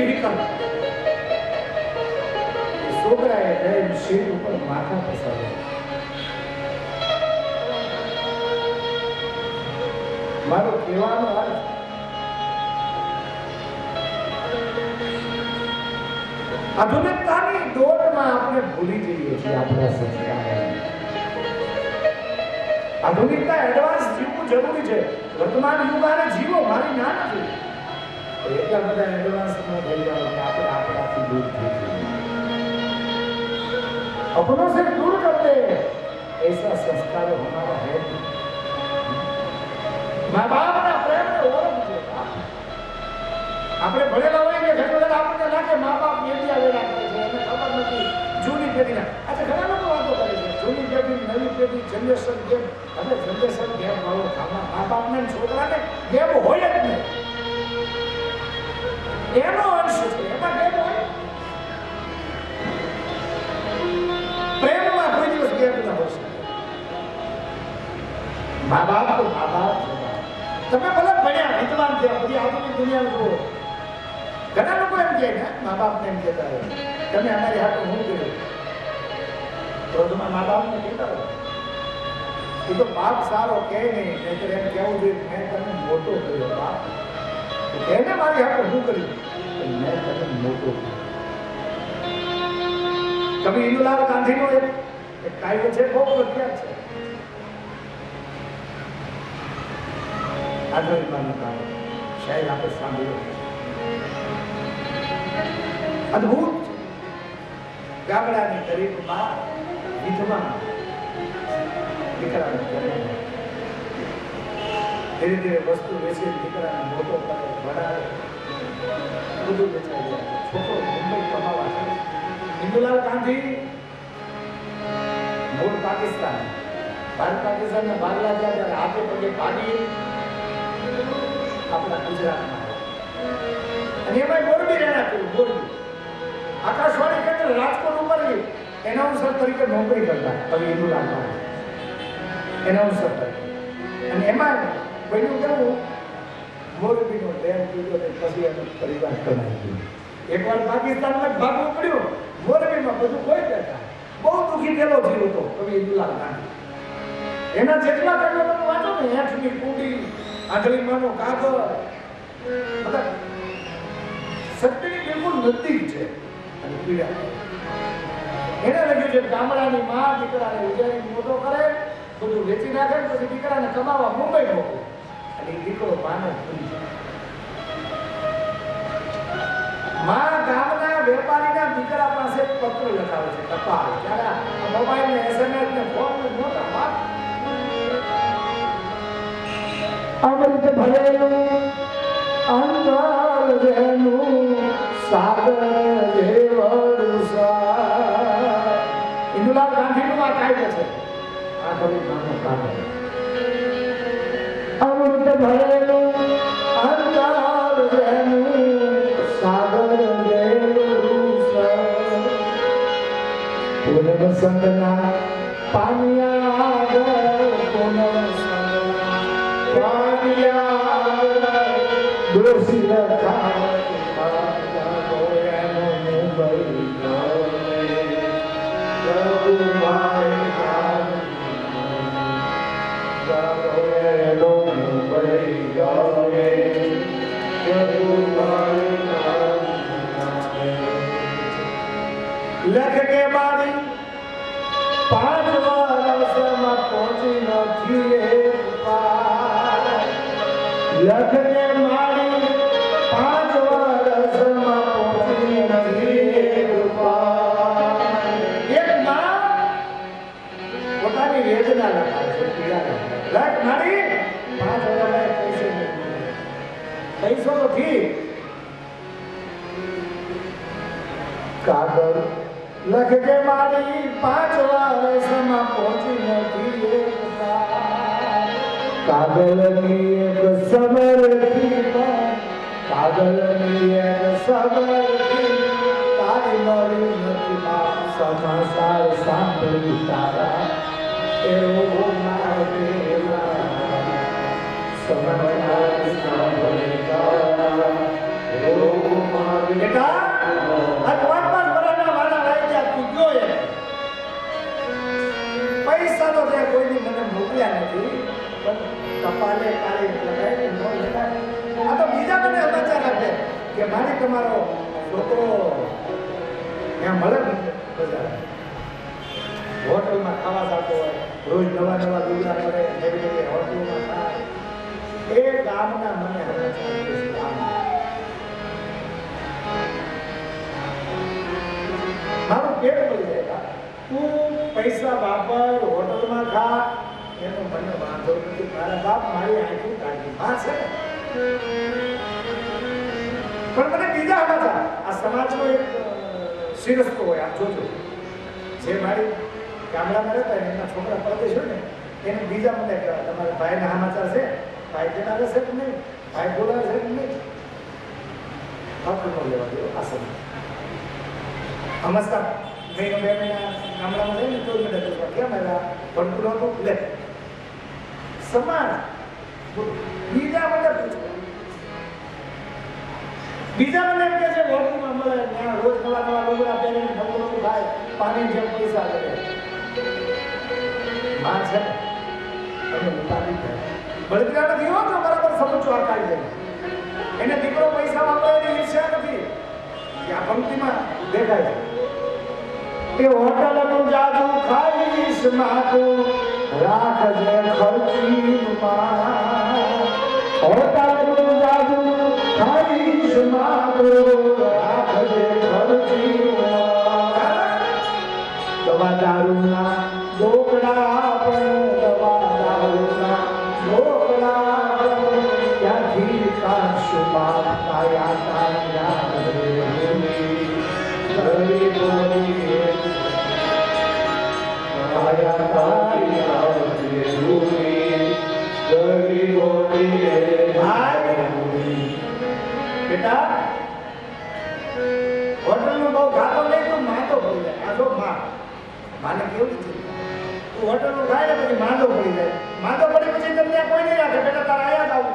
વિકલ્પ છોકરાએ જઈને શીર ઉપર માથા પસાવ્યા. મારો કહેવાનો અર્થ આધુનિકતાની દોડમાં આપણે ભૂલી જઈએ છીએ આપણા સંસ્કાર. આધુનિકતા એડવાન્સ જીવવું જરૂરી છે. વર્તમાન યુગ આને જીવો, મારી ના નથી. એટલા બધા એડવાન્સ ન થઈ જાવ કે આપણે આપણાથી દૂર થઈ જઈએ. अपनों से दूर करते ऐसा संस्कार हमारा है. माँ बाप ना प्रेम ने ओळख છે. આપણે ભણેલા હોય ને ઘણી વખત આપણને લાગે મા બાપ મીડિયા વેલા કરે છે, એને ખબર નથી જૂની પેઢીના. આજે ઘણા લોકો વાતો કરે છે જૂની પેઢી નવી પેઢી જનરેશન ગેમ. હવે જનરેશન ગેમ વાળો ખાવા મા બાપને છોકરાને ગેમ હોય જ નહીં. એનો અંશ છે, એમાં ગેમ હોય. પ્રેમમાં કોઈ દિવસ ગેમ ન હોય શકે. મા બાપ તો મા બાપ છે. તમે ભલે ભણ્યા વિદ્વાન થયા બધી આધુનિક દુનિયા જુઓ. ઘણા લોકો એમ કહે ને મા બાપને એમ કહેતા હોય તમે અમારી હાથે હું કર્યું તો તમે મા બાપને કહેતા હોય એ તો બાપ સારો કહે નહીં. નહીતર એમ કહેવું જોઈએ મેં તને મોટો કર્યો બાપ. તો કહે ને મારી હાથે હું કર્યું મેં તને મોટો કર્યો. કવિ ઇન્દુલાલ ગાંધીનો એક કાવ્ય છે બહુ પ્રખ્યાત છે. આધુનિકતાનું કાવ્ય શાયદ આપણે સાંભળ્યું. અદ્ભુત છે. ગામડાની ગરીબમાં વિધવા દીકરાને ધીરે ધીરે વસ્તુ વેચી દીકરાને મોટો કરે ભણાવે બધું વેચાઈ જાય. છોકરો મુંબઈ કમાવા છે. ઇન્દુલાલ ગાંધી મૂળ પાકિસ્તાન, ભારત પાકિસ્તાનના ભાગલા થયા ત્યારે હાથે પગે ભાગી આપણા ગુજરાતમાં અને એમાં મોરબી રહેણા કર્યું. મોરબી આકાશવાણી કેન્દ્ર રાજકોટ ઉપર એનાઉન્સર તરીકે નોકરી કરતા કવિ ઇન્દુલાલ ગાંધી એનાઉન્સર તરીકે. અને એમાં બન્યું કેવું મોરબીનો ડેમ કીધો ને પછી એનો પરિવાર કમાઈ ગયો. એકવાર પાકિસ્તાનમાં ભાગવું પડ્યું. મોરબીમાં બધું કોઈ બેઠા બહુ દુઃખી થયેલો થયો હતો કવિ ઇન્દુલાલ ગાંધી. એના જેટલા કવિઓ તમે વાંચો ને હેઠની કુંડી આંધળીમાંનો કાગળ બધા સત્યની બિલકુલ નજીક છે. અને પીડા એને લખ્યું છે ગામડાની માં દીકરાને ઉજારી મોટો કરે બધું વેચી નાખે પછી દીકરાને કમાવા મુંબઈ મોકલે અને દીકરો માનો ભૂલી જાય. માં ગામના વેપારીના દીકરા પાસે પત્ર લખાવે છે ટપાલ. ત્યારે મોબાઈલ ને SMS ને ફોન ને મોટા વાત અમૃત ભરેલું અંતર જેનું સાગર જેવડું સા. ઇન્દુલાલ ગાંધીનું આ કાવ્ય છે. આ કવિ નાનો કાવ્ય. અમૃત ભરેલું અંતર જેનું સાગર જેવડું સા. પૂનમ સંગના પાનિયા પૂનમ દોષી લખા લખ કે મારી 5 વર્ષમાં પહોંચી નથી એક પાર. લખ કે મારી 5 વર્ષમાં પહોંચી નથી એક પાર. એક માં પોતાની વેદના લખાય છે પીડા. લખ મારી 5 વર્ષમાં પૈસો નથી. કાગળ લખ કે મારી 5 વર્ષમાં પહોંચી નથી એક પાર. કાગળની એક સબરથી કાગળની એક સબરથી તારી મળી નથી સમાચાર સાંભળી તારા એવો મારે સમાચાર સાંભળી તારા એવો મારે બેટા આ 5-5 વર્ષના વાના લાવી ગયા તું ગયો એ પૈસા તો તે કોઈની મને મોકલ્યા નથી પણ કપાલે કાળી લગાય નો લગાય આ તો બીજા મને સમાચાર આપે કે મારી તમારો છોકરો ત્યાં મળે ને બજાર હોટલમાં ખાવા જતો હોય રોજ નવા નવા દુગડા કરે નવી નવી હોટલોમાં ખાય એ ગામના મને સમાચાર મારું પેટ મળી જાય તું પૈસા વાપર હોટલમાં ખા એનો મને વાંધો નથી મારા બાપ મારી આંખો કાઢી માં છે પણ મને બીજા સમાચાર આ સમાજનો એક શિરસ્તો હોય આપ જોજો જે મારી ગામડામાં રહેતા એમના છોકરા પરદેશ હોય ને એને બીજા મને તમારા ભાઈના સમાચાર છે ભાઈ કેનારે છે કે નહીં ભાઈ બોલાવે છે કે નહીં હક લેવા દેવો આ સમાજ નમસ્કાર મહિનો 2 મહિના ગામડામાં જઈને તો મને પૂછવા કેમ આવ્યા ભણતું નહોતું લે સમાજ બીજા મને પૂછવા બીજા મને એમ કે છે હોટલમાં મળે ત્યાં રોજ નવા નવા લુગડા પહેરીને નવું નવું ખાય પાણી જેમ પૈસા લે માં છે અને ઉતારી જાય બળતરા નથી હો તો બરાબર સમજો આ કાઢી જાય એને દીકરો પૈસા વાપરે એની ઈર્ષ્યા નથી કે આ પંક્તિમાં દેખાય છે કે હોટલનું જાદુ ખાઈશ માતું રાખજે ખર્ચીમાં હોટલનું જાદુ ખાઈશ માતું રાખજે ખર્ચીમાં દવા દારૂના લોકડા પણ દવા દારૂના લોકડા પણ ત્યાંથી કાશું બાપ કાયા કાયા બેટા હોટલનો બહુ ખાતો નહીં તો માંદો પડી જાય આ જો માને કેવું છે તું હોટલનો ખાય ને પછી માંદો પડી જાય માંદો પડી પછી તમને કોઈ નહીં રાખે બેટા તારે આયા જ આવવું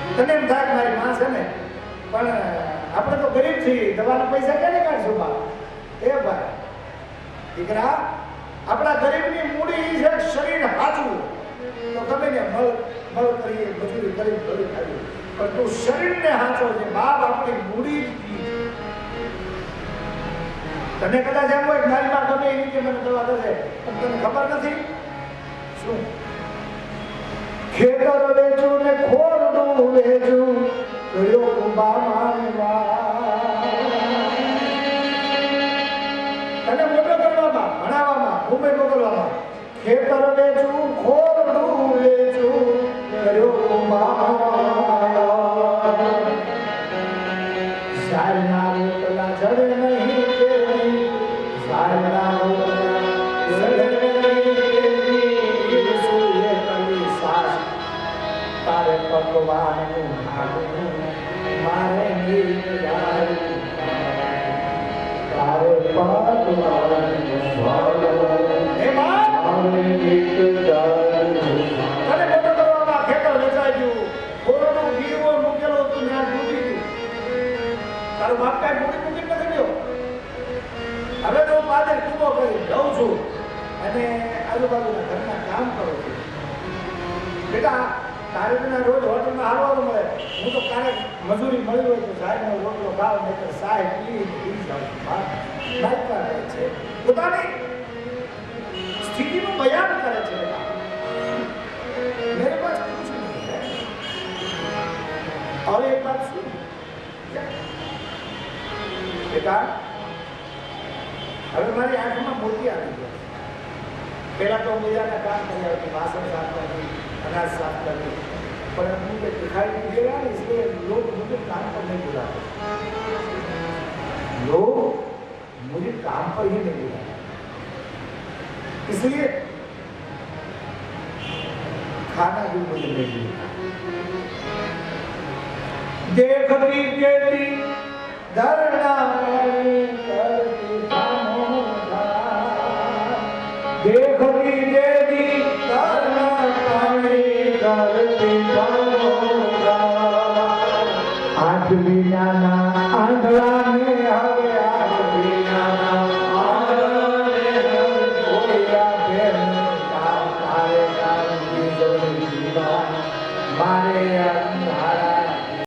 પડે તને એમ થાય મારી માં છે ને પણ આપણે તો ગરીબ છીએ દવાના પૈસા ક્યારે કાઢશું બા એ ભાઈ દીકરા આપણા ગરીબની મૂડી છે શરીર હાચવું તો ગમે ને મળ કરીએ મજૂરી કરી ભરી ખાઈએ પણ તું શરીરને હાચો છે બાપ આપણી મૂડી જ તને કદાચ એમ હોય મારી માં ગમે એ રીતે મને દવા દે પણ તને ખબર નથી શું ખેતર વેચું ને ખોરડું વેચું કર્યો કુંભા માનવા તને મોટો કરવામાં ભણાવવામાં મુંબઈ મોકલવામાં ખેતર વેચું ખોરડું વેચું કર્યો કુંભા સારના રોટલા જડે નહીં કે સારના રોટલા જડે નહીં સૂર્ય કલી સાસ તારે ભગવાનનું ભાગનું મારે નિર્ધારી તારે ભગવાનનું ભાગનું હે માં મારે નિર્ધારી તને મોટો કરવામાં ખેતર વેચાઈ ગયું કોરોનો દીવો મૂકેલો હતું ત્યાં ડૂબી ગયું તારો બાપ કાંઈ મૂડી મૂકી નથી ગયો હવે તો હું પાદર કૂવો કરી જાઉં છું અને આજુબાજુના ઘરના કામ કરું છું બેટા તારે બિના રોજ હોટલમાં હાલવાનું મળે હું તો ક્યારેક મજૂરી મળી હોય તો સાહેબનો રોટલો ખાવ નહીં તો સાહેબ પી જાઉં લાગતા રહે છે પોતાની સ્થિતિનું બયાન કરે છે मेरे पास कुछ नहीं है और एक बात सुन बेटा હવે મારી આંખમાં મોતી આવી ગઈ પહેલા તો બીજાના કામ કર્યા હતું વાસણ સાફ કરી अनाज साफ करने पर मुझे दिखाई नहीं दे रहा इसलिए लोग मुझे काम पर नहीं बुलाते लोग मुझे काम पर ही नहीं बुलाते इसलिए खाना भी मुझे नहीं मिलता देखती केती धरना करती देखती केती धरना करती આંખ વિનાના આંધળા